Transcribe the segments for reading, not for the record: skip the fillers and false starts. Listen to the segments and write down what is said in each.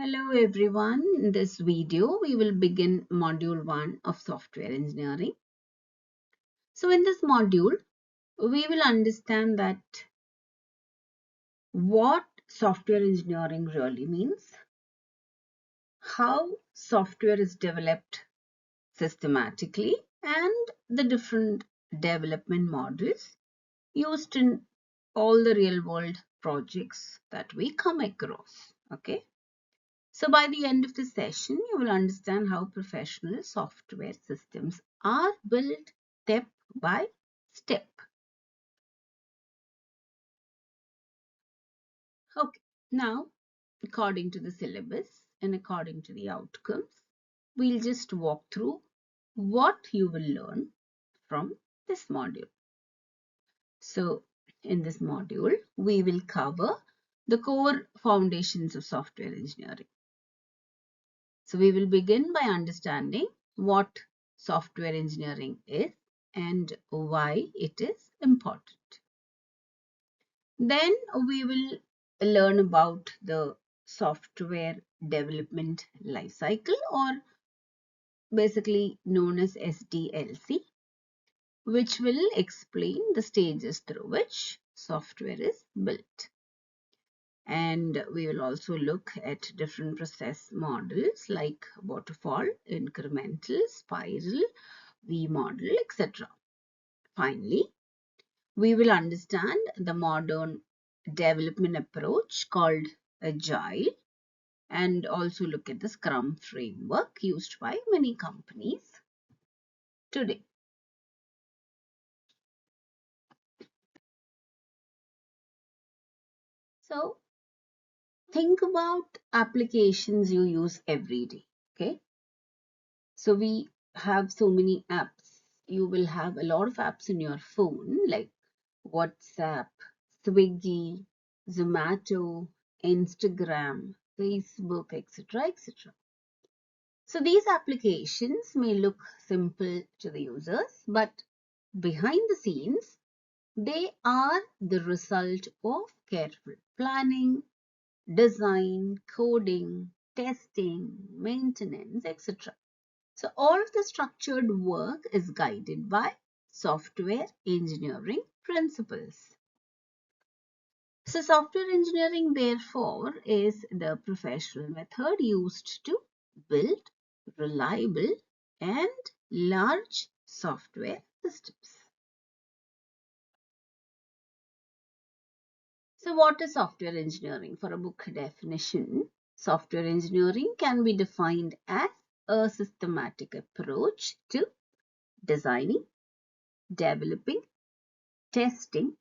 Hello everyone. In this video, we will begin module 1 of software engineering. So in this module, we will understand that what software engineering really means, how software is developed systematically, and the different development models used in all the real world projects that we come across. Okay. So by the end of the session, you will understand how professional software systems are built step by step. Okay, now according to the syllabus and according to the outcomes, we'll just walk through what you will learn from this module. So in this module, we will cover the core foundations of software engineering. So we will begin by understanding what software engineering is and why it is important. Then we will learn about the software development lifecycle, or basically known as SDLC, which will explain the stages through which software is built. And we will also look at different process models like waterfall, incremental, spiral, V model, etc. Finally, we will understand the modern development approach called Agile and also look at the Scrum framework used by many companies today. So, think about applications you use every day. Okay. So, we have so many apps. You will have a lot of apps in your phone like WhatsApp, Swiggy, Zomato, Instagram, Facebook, etc., etc. So these applications may look simple to the users, but behind the scenes, they are the result of careful planning, design, coding, testing, maintenance, etc. So all of the structured work is guided by software engineering principles. So software engineering, therefore, is the professional method used to build reliable and large software systems. So what is software engineering? For a book definition, software engineering can be defined as a systematic approach to designing, developing, testing,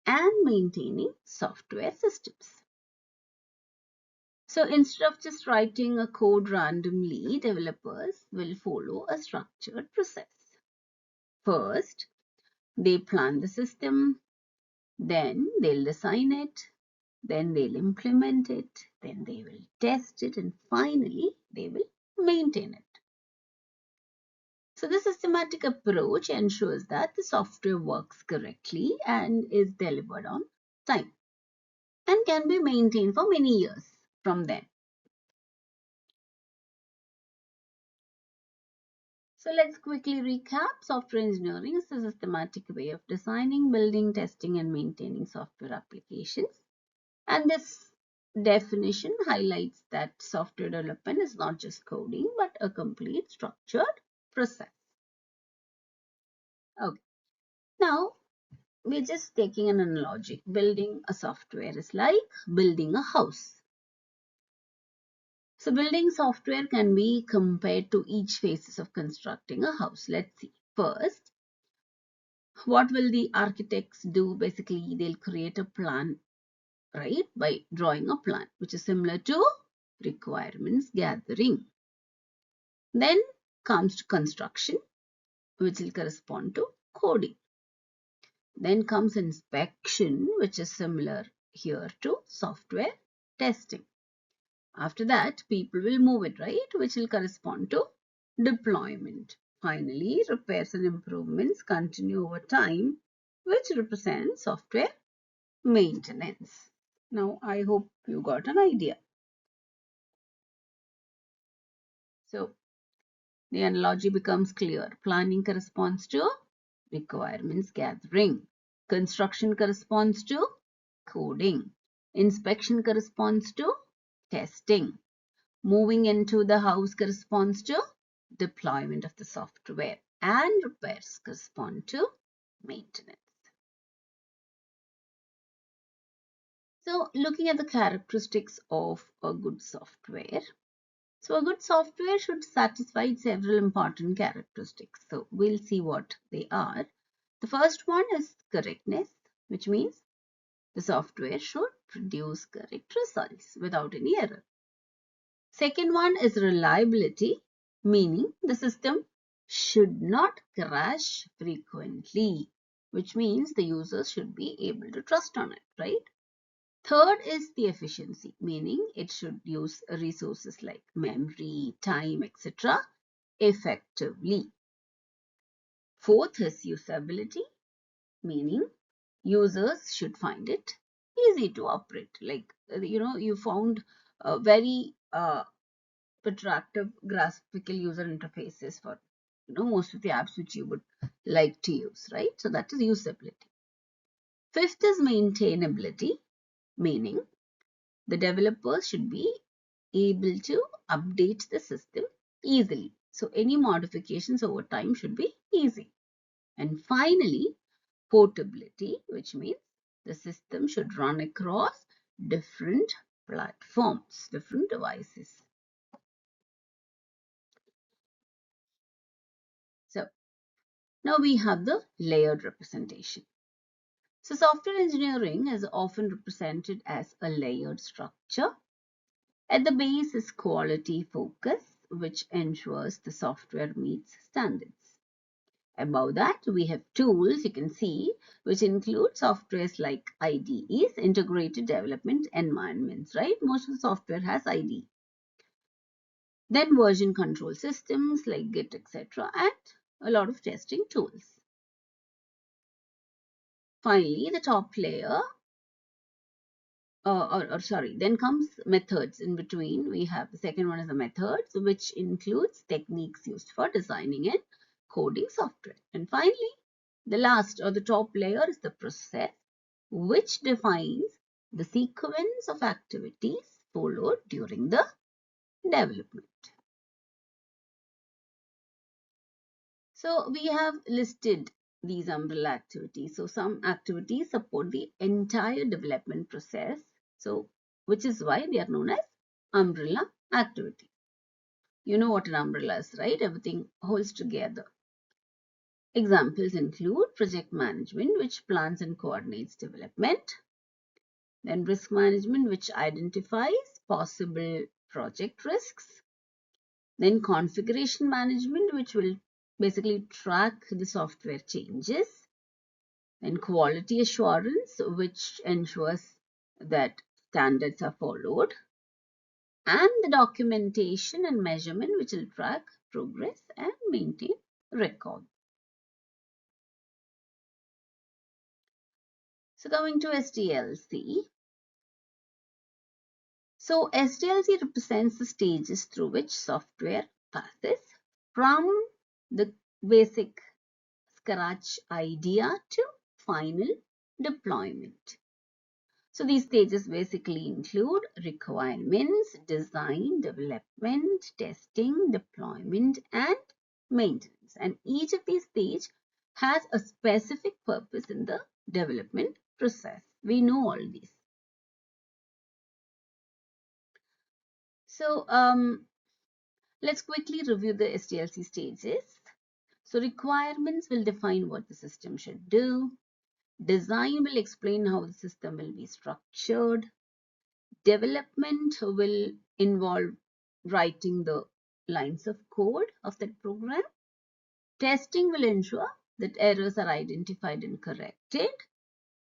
and maintaining software systems. So instead of just writing a code randomly, developers will follow a structured process. First, they plan the system, then they'll design it, then they'll implement it, then they will test it, and finally they will maintain it. So the systematic approach ensures that the software works correctly and is delivered on time and can be maintained for many years from then. So let's quickly recap. Software engineering is a systematic way of designing, building, testing, and maintaining software applications. And this definition highlights that software development is not just coding, but a complete structured process. Okay. Now, we're just taking an analogy. Building a software is like building a house. So building software can be compared to each phases of constructing a house. Let's see. First, what will the architects do? Basically, they'll create a plan, right? By drawing a plan, which is similar to requirements gathering. Then comes to construction, which will correspond to coding. Then comes inspection, which is similar here to software testing. After that, people will move it, right? Which will correspond to deployment. Finally, repairs and improvements continue over time, which represents software maintenance. Now, I hope you got an idea. So the analogy becomes clear. Planning corresponds to requirements gathering. Construction corresponds to coding. Inspection corresponds to testing. Moving into the house corresponds to deployment of the software. And repairs correspond to maintenance. So looking at the characteristics of a good software. So a good software should satisfy several important characteristics. So we'll see what they are. The first one is correctness, which means the software should produce correct results without any error. Second one is reliability, meaning the system should not crash frequently, which means the users should be able to trust on it, right? Third is the efficiency, meaning it should use resources like memory, time, etc. effectively. Fourth is usability, meaning users should find it easy to operate. Like, you found very attractive graphical user interfaces for, most of the apps which you would like to use, right? So that is usability. Fifth is maintainability, meaning the developers should be able to update the system easily. So any modifications over time should be easy. And finally, portability, which means the system should run across different platforms, different devices. So now we have the layered representation. So software engineering is often represented as a layered structure. At the base is quality focus, which ensures the software meets standards. Above that, we have tools, you can see, which include softwares like IDEs, integrated development environments, right? Most of the software has IDE. Then version control systems like Git, etc. and a lot of testing tools. Finally, the top layer, then comes methods in between. We have the second one is the methods, which includes techniques used for designing and coding software. And finally, the last or the top layer is the process, which defines the sequence of activities followed during the development. So we have listed these umbrella activities. So some activities support the entire development process. So which is why they are known as umbrella activities. You know what an umbrella is, right? Everything holds together. Examples include project management, which plans and coordinates development. Then risk management, which identifies possible project risks. Then configuration management, which will basically track the software changes. Then quality assurance, which ensures that standards are followed. And the documentation and measurement, which will track progress and maintain record. So coming to SDLC. So SDLC represents the stages through which software passes from the basic scratch idea to final deployment. So these stages basically include requirements, design, development, testing, deployment, and maintenance. And each of these stages has a specific purpose in the development process. We know all these. So let's quickly review the SDLC stages. So requirements will define what the system should do. Design will explain how the system will be structured. Development will involve writing the lines of code of that program. Testing will ensure that errors are identified and corrected.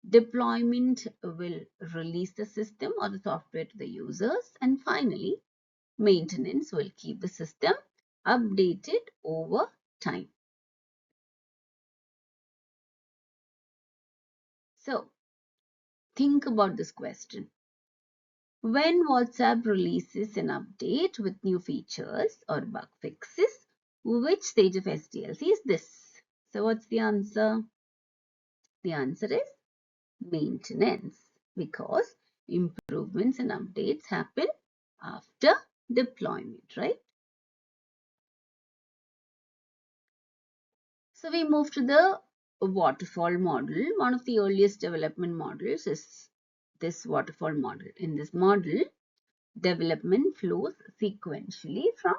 Deployment will release the system or the software to the users. And finally, maintenance will keep the system updated over time. So, think about this question. When WhatsApp releases an update with new features or bug fixes, which stage of SDLC is this? So what's the answer? The answer is maintenance, because improvements and updates happen after deployment, right? So we move to the waterfall model. One of the earliest development models is this waterfall model. In this model, development flows sequentially from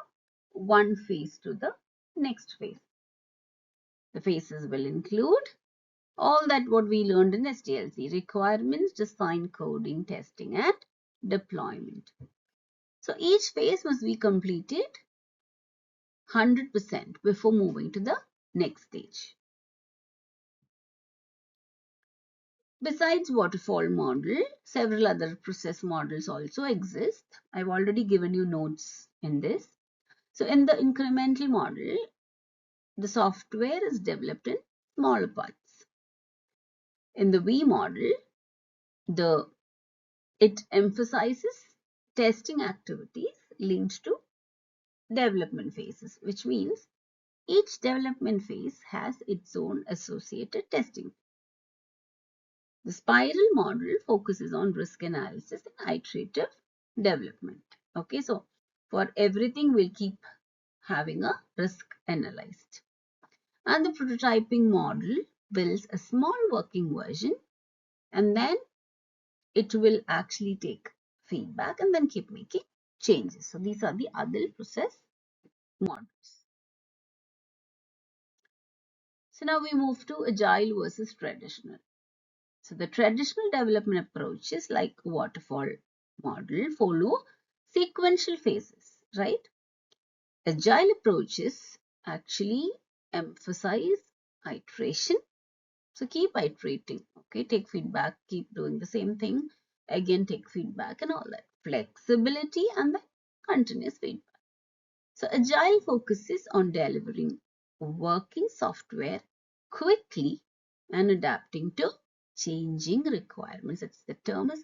one phase to the next phase. The phases will include all that what we learned in SDLC: requirements, design, coding, testing, and deployment. So each phase must be completed 100% before moving to the next stage. Besides waterfall model, several other process models also exist. I've already given you notes in this. So in the incremental model, the software is developed in smaller parts. In the V model, it emphasizes testing activities linked to development phases, which means each development phase has its own associated testing. The spiral model focuses on risk analysis and iterative development. Okay, so for everything, we'll keep having a risk analyzed. And the prototyping model builds a small working version, and then it will actually take feedback and then keep making changes. So these are the other process models. So now we move to agile versus traditional. So the traditional development approaches like waterfall model follow sequential phases, right? Agile approaches actually emphasize iteration. So keep iterating, okay? Take feedback, keep doing the same thing, again take feedback and all that. Flexibility and the continuous feedback. So agile focuses on delivering working software quickly and adapting to changing requirements. The term is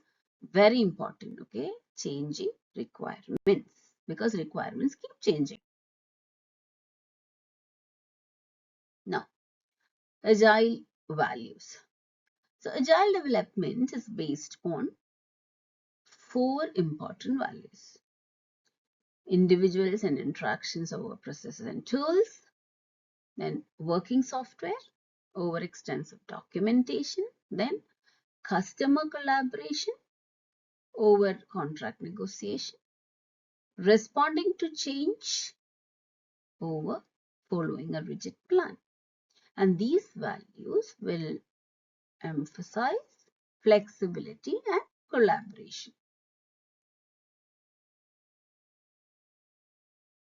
very important, okay? Changing requirements, because requirements keep changing. Now, agile values. So agile development is based on 4 important values: individuals and interactions over processes and tools, then working software over extensive documentation, then customer collaboration over contract negotiation, responding to change over following a rigid plan. And these values will emphasize flexibility and collaboration.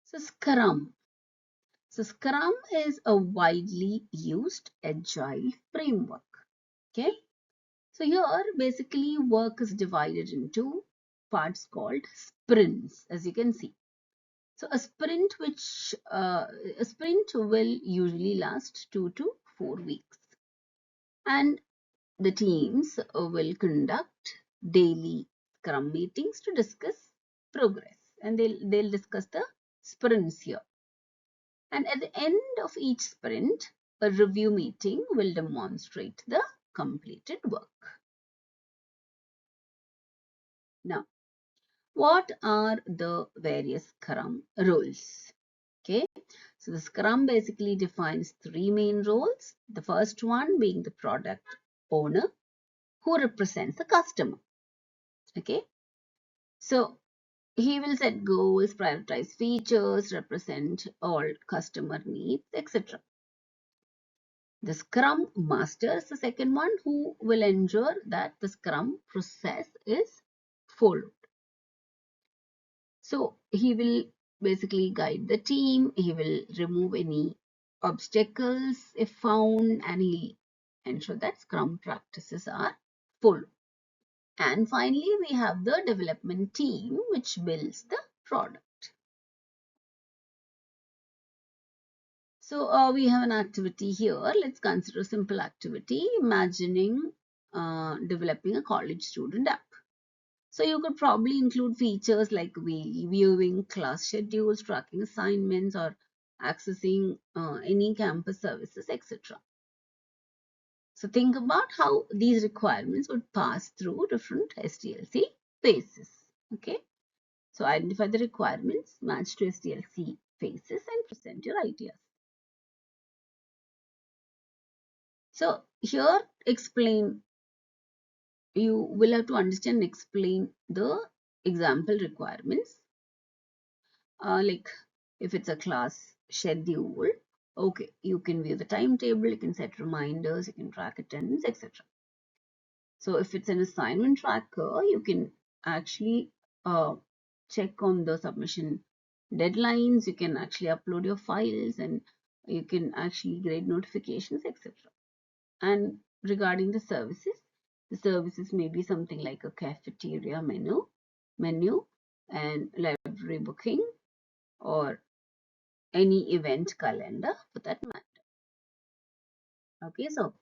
So Scrum. So Scrum is a widely used agile framework. Okay. So here basically work is divided into parts called sprints, as you can see. So a sprint will usually last 2 to 4 weeks, and the teams will conduct daily Scrum meetings to discuss progress, and they'll discuss the sprints here. And at the end of each sprint, a review meeting will demonstrate the completed work. Now, what are the various Scrum roles? Okay, so the Scrum basically defines 3 main roles. The first one being the product owner, who represents the customer. Okay, so he will set goals, prioritize features, represent all customer needs, etc. The Scrum Master is the second one, who will ensure that the Scrum process is followed. So he will basically guide the team, he will remove any obstacles if found, and he'll ensure that Scrum practices are followed. And finally, we have the development team, which builds the product. So we have an activity here. Let's consider a simple activity, imagining developing a college student app. So you could probably include features like viewing class schedules, tracking assignments, or accessing any campus services, etc. So think about how these requirements would pass through different SDLC phases. Okay. So identify the requirements, match to SDLC phases, and present your ideas. So here you will have to understand and explain the example requirements. Like if it's a class schedule, okay, you can view the timetable, you can set reminders, you can track attendance, etc. So if it's an assignment tracker, you can actually check on the submission deadlines, you can actually upload your files, and you can actually grade notifications, etc. And regarding the services may be something like a cafeteria menu, and library booking, or any event calendar for that matter. Okay, so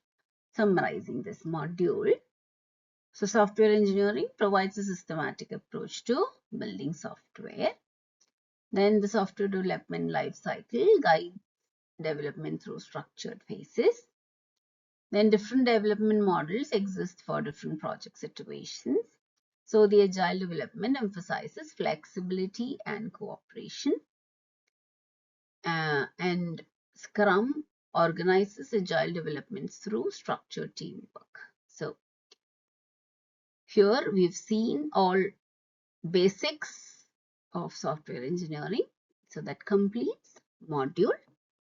summarizing this module. So software engineering provides a systematic approach to building software. Then the software development life cycle guides development through structured phases. Then different development models exist for different project situations. So the agile development emphasizes flexibility and cooperation. And Scrum organizes agile developments through structured teamwork. So here we've seen all basics of software engineering. So that completes module